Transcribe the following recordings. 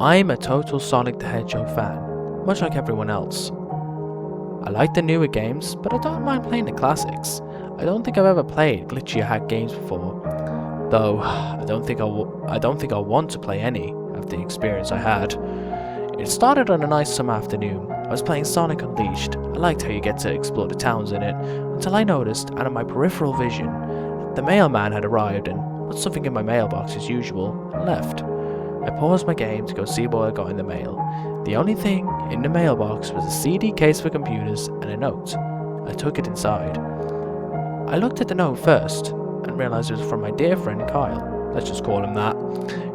I'm a total Sonic the Hedgehog fan, much like everyone else. I like the newer games, but I don't mind playing the classics. I don't think I've ever played glitchy or hacked games before, though I don't think I'll want to play any after the experience I had. It started on a nice summer afternoon. I was playing Sonic Unleashed. I liked how you get to explore the towns in it, until I noticed, out of my peripheral vision, the mailman had arrived and put something in my mailbox as usual and left. I paused my game to go see what I got in the mail. The only thing in the mailbox was a CD case for computers and a note. I took it inside. I looked at the note first and realised it was from my dear friend Kyle, let's just call him that,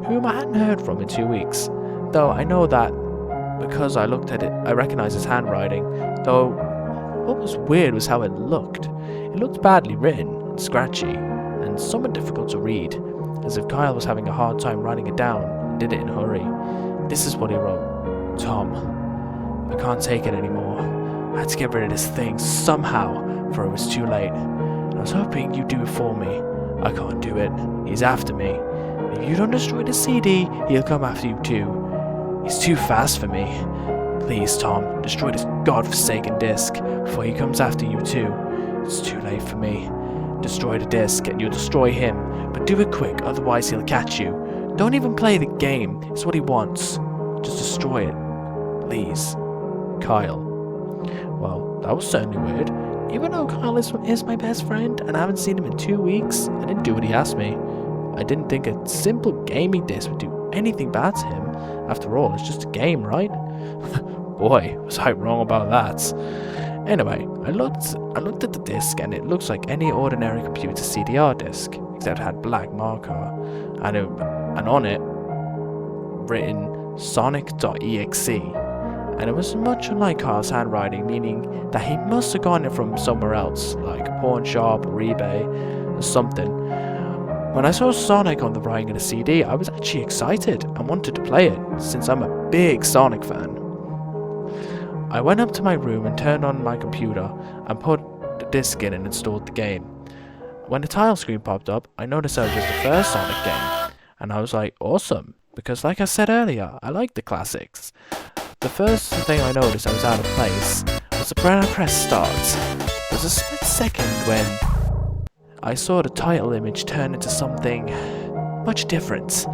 whom I hadn't heard from in 2 weeks. Though I know that because I looked at it, I recognised his handwriting, though what was weird was how it looked. It looked badly written and scratchy and somewhat difficult to read, as if Kyle was having a hard time writing it down and did it in a hurry. This is what he wrote. Tom, I can't take it anymore. I had to get rid of this thing somehow, for it was too late. I was hoping you'd do it for me. I can't do it. He's after me. If you don't destroy the CD, he'll come after you too. He's too fast for me. Please, Tom, destroy this godforsaken disc before he comes after you too. It's too late for me. Destroy the disc and you'll destroy him, but do it quick, otherwise he'll catch you. Don't even play the game. It's what he wants. Just destroy it. Please. Kyle. Well, that was certainly weird. Even though Kyle is my best friend and I haven't seen him in 2 weeks, I didn't do what he asked me. I didn't think a simple gaming disc would do anything bad to him. After all, it's just a game, right? Boy, was I wrong about that. Anyway, I looked at the disc and it looks like any ordinary computer CDR disc, except it had black marker and on it written Sonic.exe, and it was much unlike Kyle's handwriting, meaning that he must have gotten it from somewhere else, like a pawn shop or eBay or something. When I saw Sonic on the writing of the CD, I was actually excited and wanted to play it, since I'm a big Sonic fan. I went up to my room and turned on my computer and put the disc in and installed the game. When the title screen popped up, I noticed that it was the first Sonic game, and I was like, awesome, because like I said earlier, I like the classics. The first thing I noticed I was out of place was when I pressed start. There was a split second when I saw the title image turn into something much different.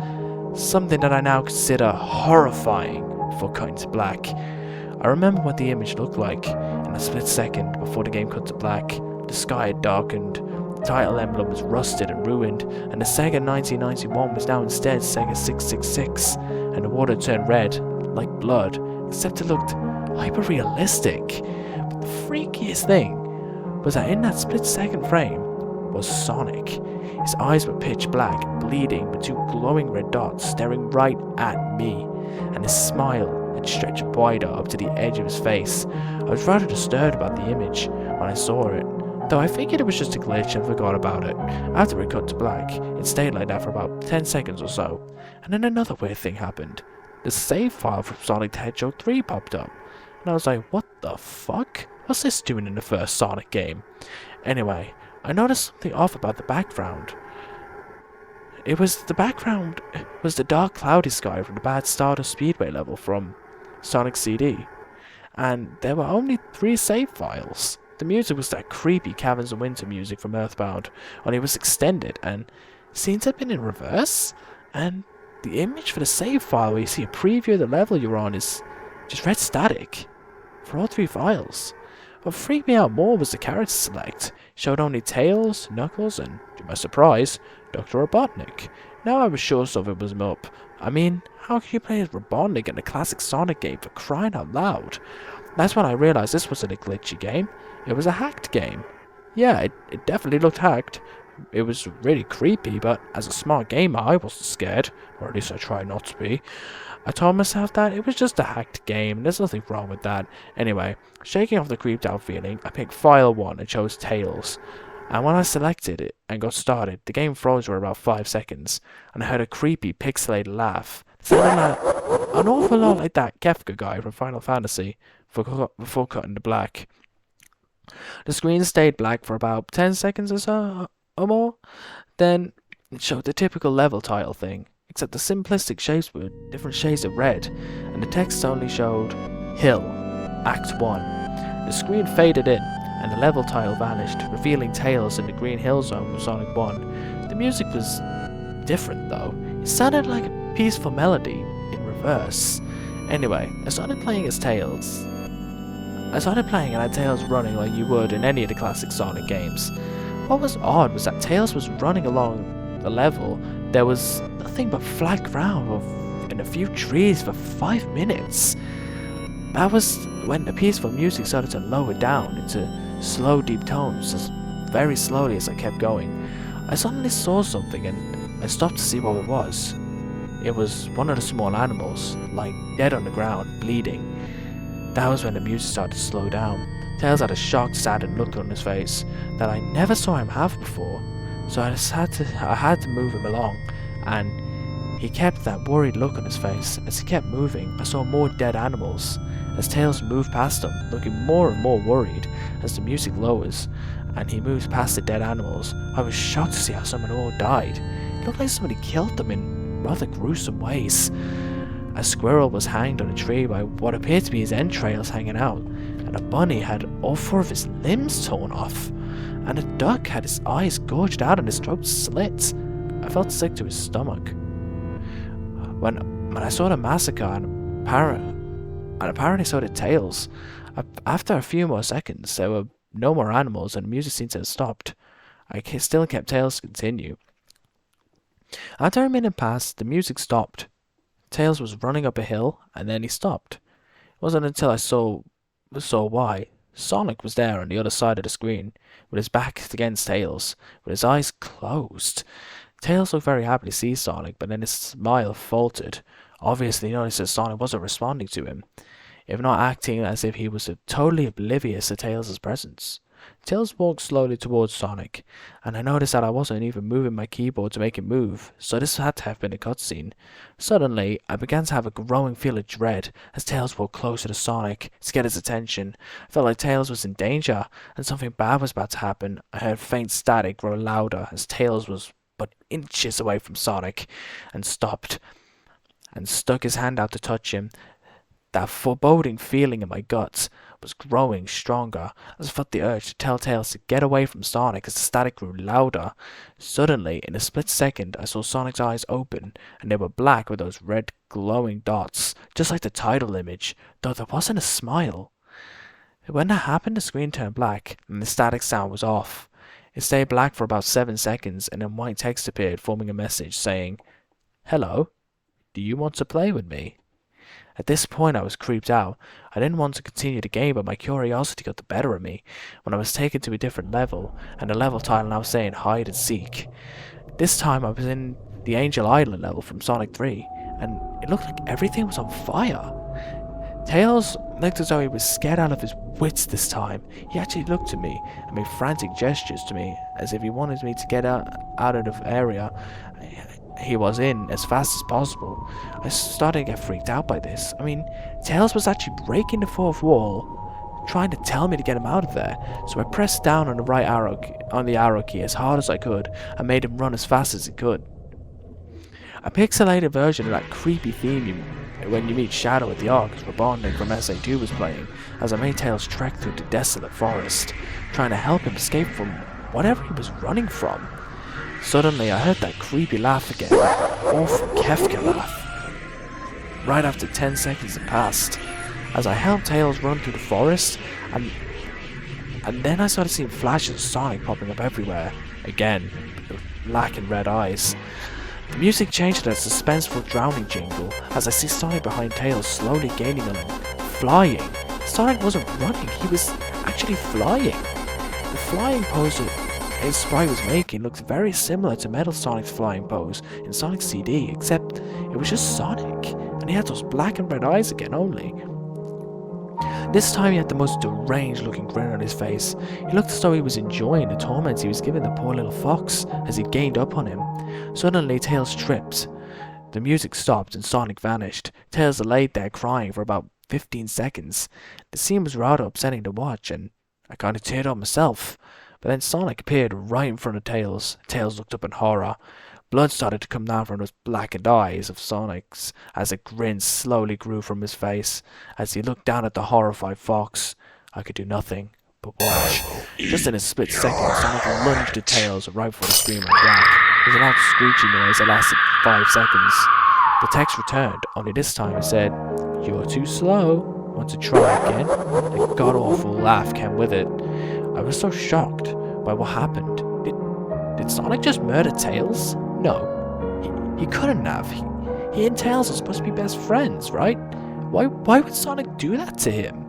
Something that I now consider horrifying before cutting to black. I remember what the image looked like in a split second before the game cut to black. The sky had darkened, the title emblem was rusted and ruined, and the Sega 1991 was now instead Sega 666, and the water turned red, like blood, except it looked hyper-realistic. But the freakiest thing was that in that split-second frame was Sonic. His eyes were pitch black, bleeding, with two glowing red dots staring right at me, and his smile had stretched wider up to the edge of his face. I was rather disturbed about the image when I saw it, though I figured it was just a glitch and forgot about it. After it cut to black, it stayed like that for about 10 seconds or so, and then another weird thing happened. The save file from Sonic the Hedgehog 3 popped up, and I was like, what the fuck? What's this doing in the first Sonic game? Anyway, I noticed something off about the background. The background was the dark cloudy sky from the Bad Stardust Speedway level from Sonic CD, and there were only 3 save files. The music was that creepy Caverns of Winter music from Earthbound, only it was extended and seemed to have been in reverse, and the image for the save file where you see a preview of the level you're on is just red static for all 3 files. What freaked me out more was the character select. It showed only Tails, Knuckles, and, to my surprise, Dr. Robotnik. Now I was sure something was up. I mean, how can you play as Robotnik in a classic Sonic game, for crying out loud? That's when I realized this wasn't a glitchy game. It was a hacked game. Yeah, it definitely looked hacked. It was really creepy, but as a smart gamer, I wasn't scared, or at least I tried not to be. I told myself that it was just a hacked game, and there's nothing wrong with that. Anyway, shaking off the creeped out feeling, I picked File 1 and chose Tails. And when I selected it and got started, the game froze for about 5 seconds, and I heard a creepy, pixelated laugh. It sounded like an awful lot like that Kefka guy from Final Fantasy before cutting to black. The screen stayed black for about 10 seconds or so, or more. Then it showed the typical level title thing. except the simplistic shapes were different shades of red, and the text only showed Hill, Act 1. The screen faded in, and the level title vanished, revealing Tails in the Green Hill Zone from Sonic 1. The music was different though. It sounded like a peaceful melody in reverse. Anyway, I started playing as Tails. I started playing and had Tails running like you would in any of the classic Sonic games. What was odd was that Tails was running along the level. There was nothing but flat ground and a few trees for 5 minutes. That was when the peaceful music started to lower down into slow deep tones, as very slowly as I kept going. I suddenly saw something and I stopped to see what it was. It was one of the small animals, lying dead on the ground, bleeding. That was when the music started to slow down. Tails had a shocked, saddened look on his face that I never saw him have before, so I had to move him along, and he kept that worried look on his face. As he kept moving, I saw more dead animals. As Tails moved past them, looking more and more worried as the music lowers, and he moves past the dead animals, I was shocked to see how some of them all died. It looked like somebody killed them in rather gruesome ways. A squirrel was hanged on a tree by what appeared to be his entrails hanging out, and a bunny had all 4 of his limbs torn off, and a duck had his eyes gouged out and his throat slit. I felt sick to his stomach. When I saw the massacre and apparently so did Tails. After a few more seconds, there were no more animals and the music seemed to have stopped. I still kept Tails to continue. After a minute passed, the music stopped. Tails was running up a hill, and then he stopped. It wasn't until I saw why. Sonic was there on the other side of the screen, with his back against Tails, with his eyes closed. Tails looked very happy to see Sonic, but then his smile faltered. Obviously he noticed that Sonic wasn't responding to him, if not acting as if he was totally oblivious to Tails' presence. Tails walked slowly towards Sonic, and I noticed that I wasn't even moving my keyboard to make it move, so this had to have been a cutscene. Suddenly, I began to have a growing feel of dread as Tails walked closer to Sonic to get his attention. I felt like Tails was in danger, and something bad was about to happen. I heard faint static grow louder as Tails was but inches away from Sonic, and stopped, and stuck his hand out to touch him. That foreboding feeling in my guts was growing stronger as I felt the urge to tell Tails to get away from Sonic as the static grew louder. Suddenly, in a split second, I saw Sonic's eyes open, and they were black with those red glowing dots, just like the title image, though there wasn't a smile. When that happened, the screen turned black, and the static sound was off. It stayed black for about 7 seconds, and then white text appeared, forming a message saying, "Hello, do you want to play with me?" At this point I was creeped out. I didn't want to continue the game, but my curiosity got the better of me when I was taken to a different level, and the level title now saying hide and seek. This time I was in the Angel Island level from Sonic 3, and it looked like everything was on fire. Tails looked as though he was scared out of his wits this time. He actually looked at me and made frantic gestures to me as if he wanted me to get out of the area he was in as fast as possible. I started to get freaked out by this. I mean, Tails was actually breaking the 4th wall, trying to tell me to get him out of there. So I pressed down on the arrow key as hard as I could and made him run as fast as he could. A pixelated version of that creepy theme when you meet Shadow at the Ark Reborn from SA2 was playing as I made Tails trek through the desolate forest, trying to help him escape from whatever he was running from. Suddenly I heard that creepy laugh again, that awful Kefka laugh. Right after 10 seconds had passed, as I helped Tails run through the forest, and then I started seeing flashes of Sonic popping up everywhere, again, with black and red eyes. The music changed to a suspenseful drowning jingle as I see Sonic behind Tails slowly gaining on him, flying. Sonic wasn't running, he was actually flying. The flying pose his sprite was making looked very similar to Metal Sonic's flying pose in Sonic CD, except it was just Sonic, and he had those black and red eyes again only. This time he had the most deranged looking grin on his face. He looked as though he was enjoying the torments he was giving the poor little fox as he gained up on him. Suddenly Tails tripped. The music stopped and Sonic vanished. Tails lay there crying for about 15 seconds. The scene was rather upsetting to watch, and I kind of teared up myself. But then Sonic appeared right in front of Tails. Tails looked up in horror, Blood started to come down from those blackened eyes of Sonic's as a grin slowly grew from his face. As he looked down at the horrified fox, I could do nothing but watch. Just in a split second, Sonic lunged at Tails right before the scream went black. There was a loud screeching noise that lasted 5 seconds. The text returned, only this time it said, "You're too slow. Want to try again?" A god-awful laugh came with it. I was so shocked by what happened. Did Sonic just murder Tails? No, he couldn't have. He and Tails are supposed to be best friends, right? Why would Sonic do that to him?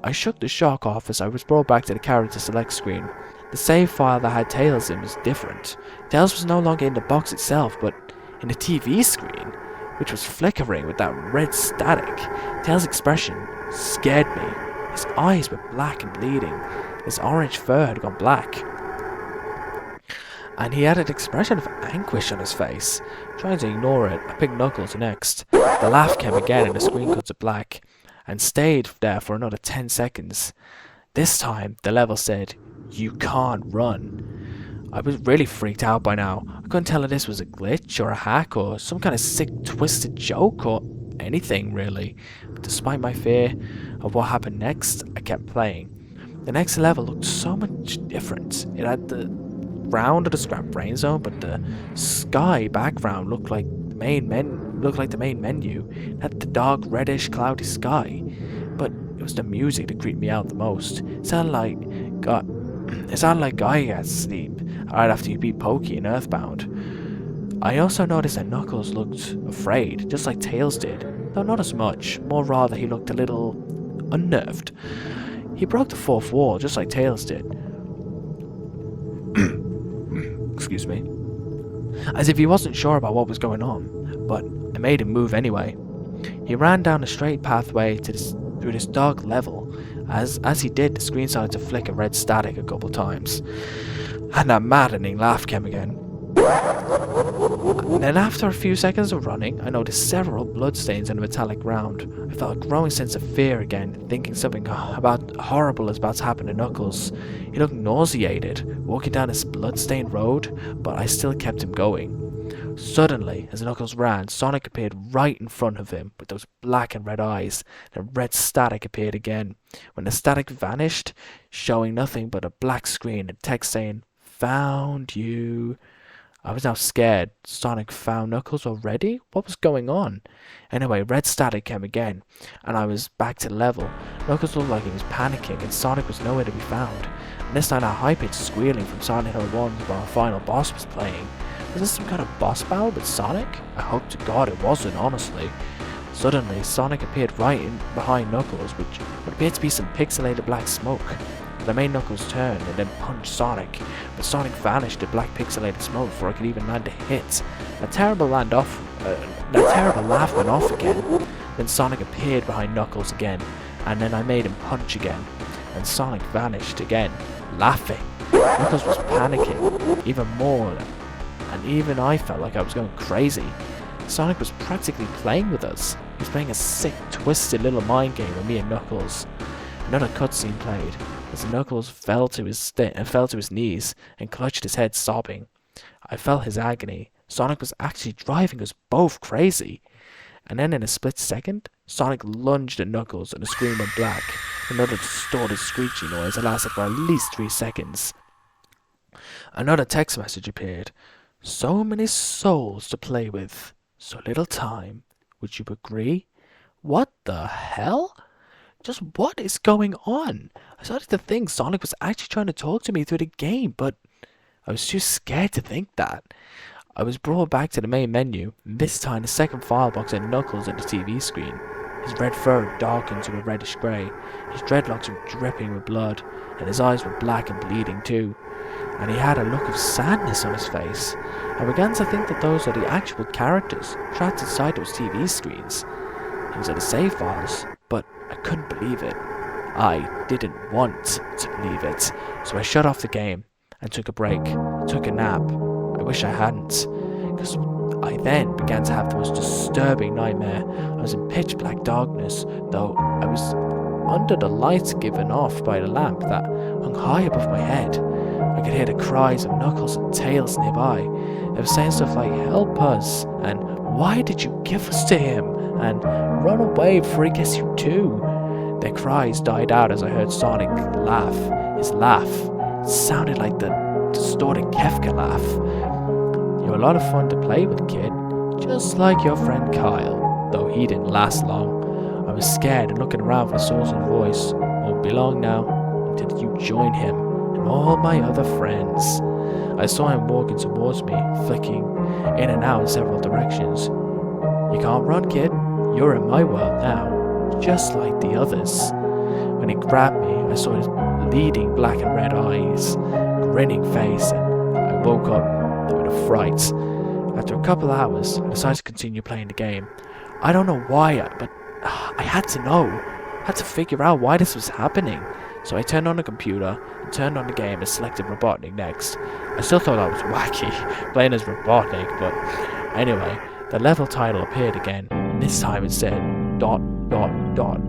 I shook the shock off as I was brought back to the character select screen. The save file that had Tails in was different. Tails was no longer in the box itself, but in the TV screen, which was flickering with that red static. Tails' expression scared me. His eyes were black and bleeding. His orange fur had gone black. And he had an expression of anguish on his face. Trying to ignore it, I picked Knuckles next. The laugh came again and the screen cut to black, and stayed there for another 10 seconds. This time, the level said, "You can't run." I was really freaked out by now. I couldn't tell if this was a glitch or a hack or some kind of sick twisted joke or anything really. But despite my fear of what happened next, I kept playing. The next level looked so much different. It had the ground of the scrap brain zone, but the sky background looked like the main menu. It had the dark reddish cloudy sky, but it was the music that creeped me out the most. It sounded like Guy got sleep right after you beat Pokey in Earthbound. I also noticed that Knuckles looked afraid, just like Tails did, though not as much. More rather, he looked a little unnerved. He broke the fourth wall, just like Tails did. Excuse me. As if he wasn't sure about what was going on, but I made him move anyway. He ran down a straight pathway through this dark level. As he did, the screen started to flicker red static a couple times, and that maddening laugh came again. Then after a few seconds of running, I noticed several bloodstains on the metallic ground. I felt a growing sense of fear again, thinking something horrible is about to happen to Knuckles. He looked nauseated, walking down this bloodstained road, but I still kept him going. Suddenly, as Knuckles ran, Sonic appeared right in front of him with those black and red eyes. The red static appeared again. When the static vanished, showing nothing but a black screen and text saying, "Found you." I was now scared. Sonic found Knuckles already? What was going on? Anyway, red static came again, and I was back to level. Knuckles looked like he was panicking, and Sonic was nowhere to be found. And this time that high-pitched squealing from Silent Hill 1 while our final boss was playing. Was this some kind of boss battle with Sonic? I hope to God it wasn't, honestly. Suddenly, Sonic appeared right in behind Knuckles, which appeared to be some pixelated black smoke. I made Knuckles turn and then punch Sonic, but Sonic vanished in black pixelated smoke before I could even land a hit. That terrible laugh went off again. Then Sonic appeared behind Knuckles again, and then I made him punch again, and Sonic vanished again, laughing. Knuckles was panicking even more, and even I felt like I was going crazy. Sonic was practically playing with us. He was playing a sick, twisted little mind game with me and Knuckles. Another cutscene played, as Knuckles fell to his knees and clutched his head sobbing. I felt his agony. Sonic was actually driving us both crazy. And then in a split second, Sonic lunged at Knuckles and the screen went black. Another distorted screeching noise that lasted for at least 3 seconds. Another text message appeared. "So many souls to play with, so little time. Would you agree?" What the hell? Just what is going on? I started to think Sonic was actually trying to talk to me through the game, but I was too scared to think that. I was brought back to the main menu, and this time the second file box had Knuckles on the TV screen. His red fur darkened to a reddish grey, his dreadlocks were dripping with blood, and his eyes were black and bleeding too. And he had a look of sadness on his face. I began to think that those are the actual characters trapped inside those TV screens. These are the save files, but I couldn't believe it. I didn't want to believe it, so I shut off the game and took a break, took a nap. I wish I hadn't, because I then began to have the most disturbing nightmare. I was in pitch black darkness, though I was under the lights given off by the lamp that hung high above my head. I could hear the cries of Knuckles and Tails nearby. They were saying stuff like, "Help us," and "Why did you give us to him?" and "Run away before he gets you too." Their cries died out as I heard Sonic laugh. His laugh sounded like the distorted Kefka laugh. "You're a lot of fun to play with, kid. Just like your friend Kyle," though he didn't last long. I was scared and looking around for the source of the voice. "Won't be long now until you join him and all my other friends." I saw him walking towards me, flicking in and out in several directions. "You can't run, kid. You're in my world now, just like the others." When he grabbed me, I saw his bleeding black and red eyes, grinning face, and I woke up with a fright. After a couple of hours, I decided to continue playing the game. I don't know why, but I had to know. I had to figure out why this was happening. So I turned on the computer and turned on the game and selected Robotnik next. I still thought that was wacky, playing as Robotnik, but anyway, the level title appeared again, and this time it said ...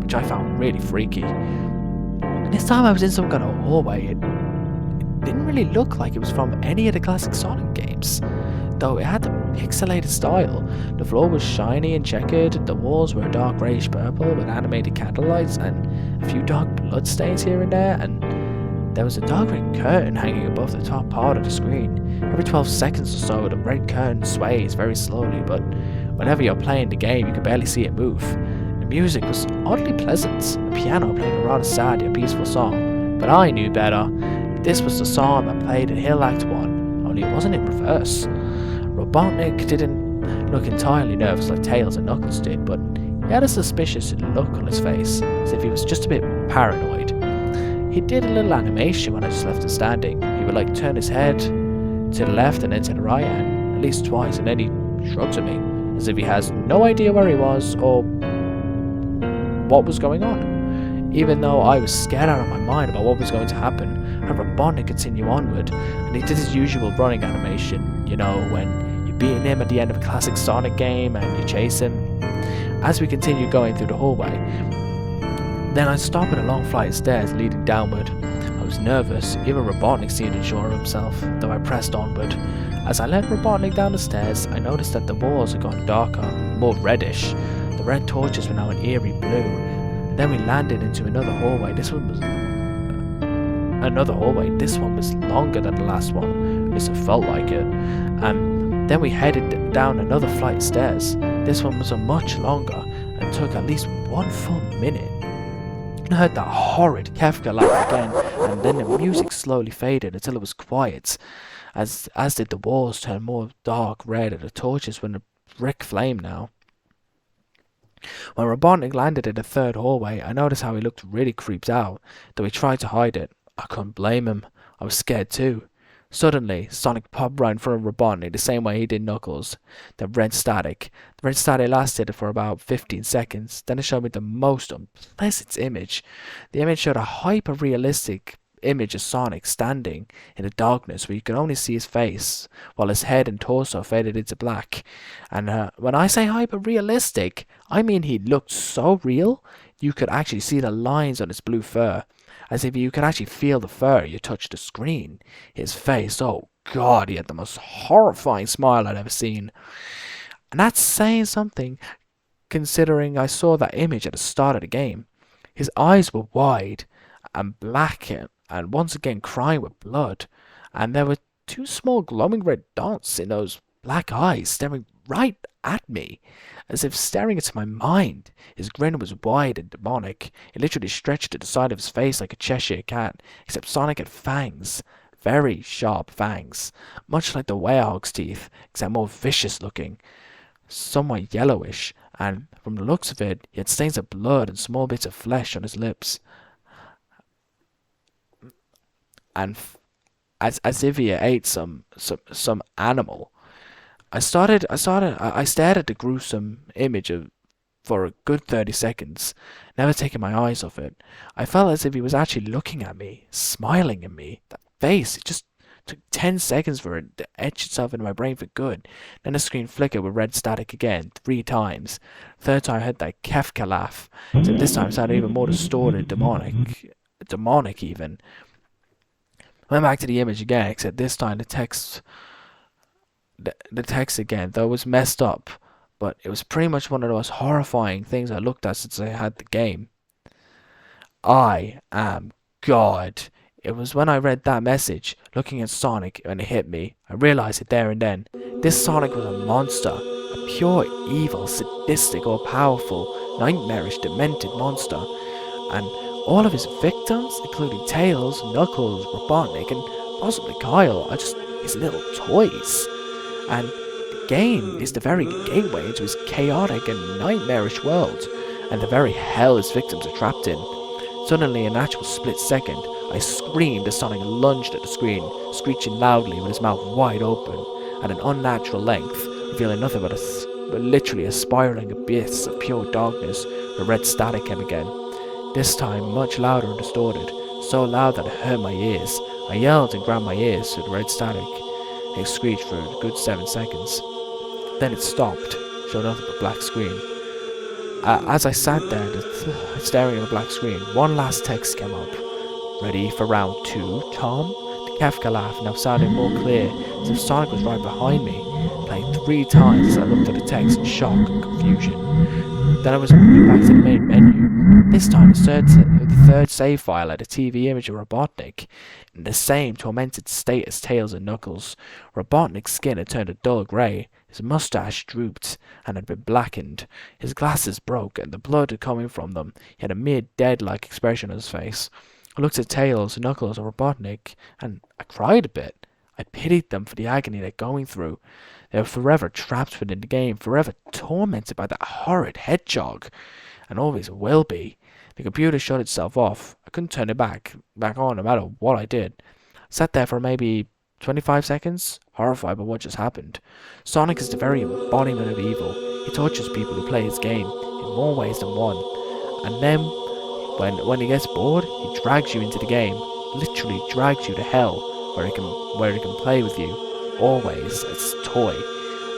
which I found really freaky. And this time I was in some kind of hallway. It didn't really look like it was from any of the classic Sonic games, though it had a pixelated style. The floor was shiny and checkered, the walls were dark greyish purple with animated candlelights and a few dark blood stains here and there, and there was a dark red curtain hanging above the top part of the screen. Every 12 seconds or so the red curtain sways very slowly, but whenever you're playing the game you can barely see it move. The music was oddly pleasant, the piano playing a rather sad yet peaceful song, but I knew better. This was the song that played in Hill Act 1, only it wasn't in reverse. Robotnik didn't look entirely nervous like Tails and Knuckles did, but he had a suspicious look on his face, as if he was just a bit paranoid. He did a little animation when I just left him standing. He would turn his head to the left and then to the right, and at least twice, and then he shrugs at me, as if he has no idea where he was or what was going on. Even though I was scared out of my mind about what was going to happen, and Robotnik continued onward, and he did his usual running animation, you know, when you're beating him at the end of a classic Sonic game and you chase him. As we continued going through the hallway, then I stopped at a long flight of stairs leading downward. I was nervous, even Robotnik seemed unsure of himself, though I pressed onward. As I led Robotnik down the stairs, I noticed that the walls had gone darker, more reddish. The red torches were now an eerie blue. And then we landed into another hallway. This one was longer than the last one. At least it felt like it. And then we headed down another flight of stairs. This one was much longer and took at least 1 full minute. I heard that horrid Kefka laugh again, and then the music slowly faded until it was quiet, as did the walls turn more dark red and the torches were in a brick flame now. When Robotnik landed in the third hallway, I noticed how he looked really creeped out, though he tried to hide it. I couldn't blame him. I was scared too. Suddenly, Sonic popped right in front of Robotnik the same way he did Knuckles. The red static lasted for about 15 seconds. Then it showed me the most unpleasant image. The image showed a hyper-realistic image of Sonic standing in the darkness where you could only see his face, while his head and torso faded into black. And when I say hyper-realistic, I mean he looked so real, you could actually see the lines on his blue fur, as if you could actually feel the fur you touched the screen. His face, oh god, he had the most horrifying smile I'd ever seen. And that's saying something, considering I saw that image at the start of the game. His eyes were wide and black and once again crying with blood, and there were 2 small glowing red dots in those black eyes staring right at me, as if staring into my mind. His grin was wide and demonic. It literally stretched to the side of his face like a Cheshire cat, except Sonic had fangs, very sharp fangs, much like the werewolf's teeth, except more vicious looking, somewhat yellowish, and from the looks of it, he had stains of blood and small bits of flesh on his lips, and as if he ate some animal. I stared at the gruesome image for a good 30 seconds, never taking my eyes off it. I felt as if he was actually looking at me, smiling at me. That face, it just took 10 seconds for it to etch itself into my brain for good. Then the screen flickered with red static again, 3 times. Third time I heard that Kefka laugh, except this time it sounded even more distorted, demonic even. Went back to the image again, except this time the text again, though, was messed up, but it was pretty much one of the most horrifying things I looked at since I had the game. I am God. It was when I read that message, looking at Sonic, and it hit me. I realized it there and then. This Sonic was a monster. A pure, evil, sadistic, all-powerful, nightmarish, demented monster. And all of his victims, including Tails, Knuckles, Robotnik, and possibly Kyle, are just his little toys. And the game is the very gateway into his chaotic and nightmarish world, and the very hell his victims are trapped in. Suddenly, in an actual split second, I screamed as Sonic lunged at the screen, screeching loudly with his mouth wide open, at an unnatural length, revealing nothing but literally a spiraling abyss of pure darkness where red static came again. This time, much louder and distorted, so loud that it hurt my ears. I yelled and grabbed my ears so the red static. It screeched for a good 7 seconds. Then it stopped, showing nothing but black screen. As I sat there, staring at the black screen, one last text came up. Ready for round 2, Tom? The Kafka laugh now sounded more clear, as if Sonic was right behind me, playing 3 times as I looked at the text in shock and confusion. Then I was moving back to the main menu. This time the third save file had a TV image of Robotnik, in the same tormented state as Tails and Knuckles. Robotnik's skin had turned a dull grey, his mustache drooped and had been blackened, his glasses broke and the blood had coming from them. He had a mere dead-like expression on his face. I looked at Tails, Knuckles and Robotnik, and I cried a bit. I pitied them for the agony they're going through. They were forever trapped within the game, forever tormented by that horrid hedgehog, and always will be. The computer shut itself off. I couldn't turn it back on no matter what I did. I sat there for maybe 25 seconds, horrified by what just happened. Sonic is the very embodiment of evil. He tortures people who play his game in more ways than one. And then, when he gets bored, he drags you into the game. Literally drags you to hell, where he can play with you. Always as a toy.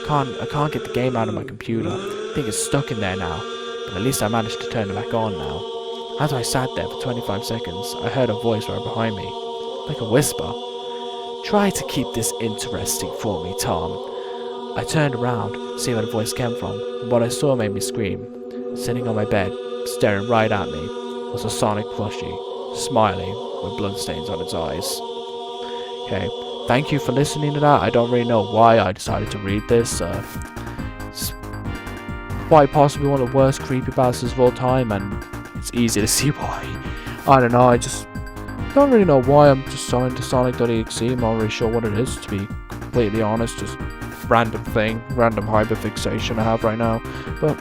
I can't get the game out of my computer. I think it's stuck in there now, but at least I managed to turn it back on now. As I sat there for 25 seconds, I heard a voice right behind me, like a whisper. Try to keep this interesting for me, Tom. I turned around to see where the voice came from, and what I saw made me scream. Sitting on my bed, staring right at me, was a Sonic plushie, smiling with bloodstains on its eyes. Okay. Thank you for listening to that. I don't really know why I decided to read this. It's quite possibly one of the worst creepypastas of all time, and it's easy to see why. I don't know, I just don't really know why I'm just signed to Sonic.exe. I'm not really sure what it is, to be completely honest. Just random thing, random hyperfixation I have right now. But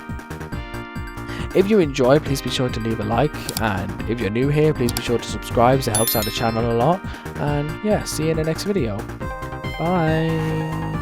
if you enjoy, please be sure to leave a like, and if you're new here, please be sure to subscribe, it helps out the channel a lot. And yeah, see you in the next video. Bye.